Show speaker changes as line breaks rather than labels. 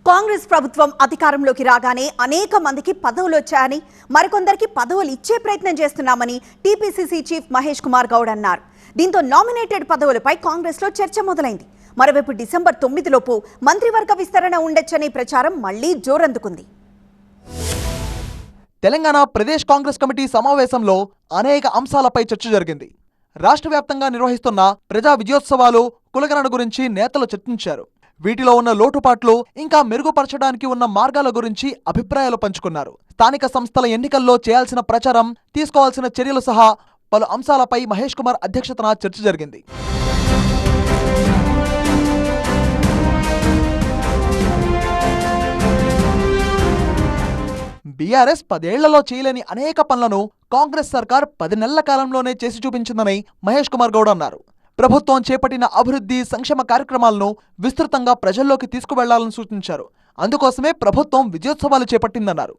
కాంగ్రెస్ ప్రభుత్వం అధికారంలోకి రాగానే అనేక మందికి పదవులు వచ్చాయని, మరికొందరికి పదవులు ఇచ్చే ప్రయత్నం చేస్తున్నామని టీపీసీసీ చీఫ్ మహేష్ కుమార్ గౌడ్ అన్నారు. దీంతో నామినేటెడ్ పదవులపై కాంగ్రెస్లో చర్చ మొదలైంది. మరోవైపు డిసెంబర్ 9 లోపు మంత్రివర్గ విస్తరణ ఉండొచ్చనే ప్రచారం మళ్లీ జోరందుకుంది.
తెలంగాణ ప్రదేశ్ కాంగ్రెస్ కమిటీ సమావేశంలో అనేక అంశాలపై చర్చ జరిగింది. రాష్ట్ర వ్యాప్తంగా నిర్వహిస్తున్న ప్రజా విజయోత్సవాలు, కులగణన గురించి నేతలు చర్చించారు. వీటిలో ఉన్న లోటుపాట్లు, ఇంకా మెరుగుపరచడానికి ఉన్న మార్గాల గురించి అభిప్రాయాలు పంచుకున్నారు. స్థానిక సంస్థల ఎన్నికల్లో చేయాల్సిన ప్రచారం, తీసుకోవాల్సిన చర్యలు సహా పలు అంశాలపై మహేష్ కుమార్ అధ్యక్షతన చర్చ జరిగింది. బీఆర్ఎస్ 10 ఏళ్లలో చేయలేని అనేక పనులను కాంగ్రెస్ సర్కార్ 10 నెలల కాలంలోనే చేసి చూపించిందని మహేష్ కుమార్ గౌడ్ అన్నారు. ప్రభుత్వం చేపట్టిన అభివృద్ధి, సంక్షేమ కార్యక్రమాలను విస్తృతంగా ప్రజల్లోకి తీసుకువెళ్లాలని సూచించారు. అందుకోసమే ప్రభుత్వం విజయోత్సవాలు చేపట్టిందన్నారు.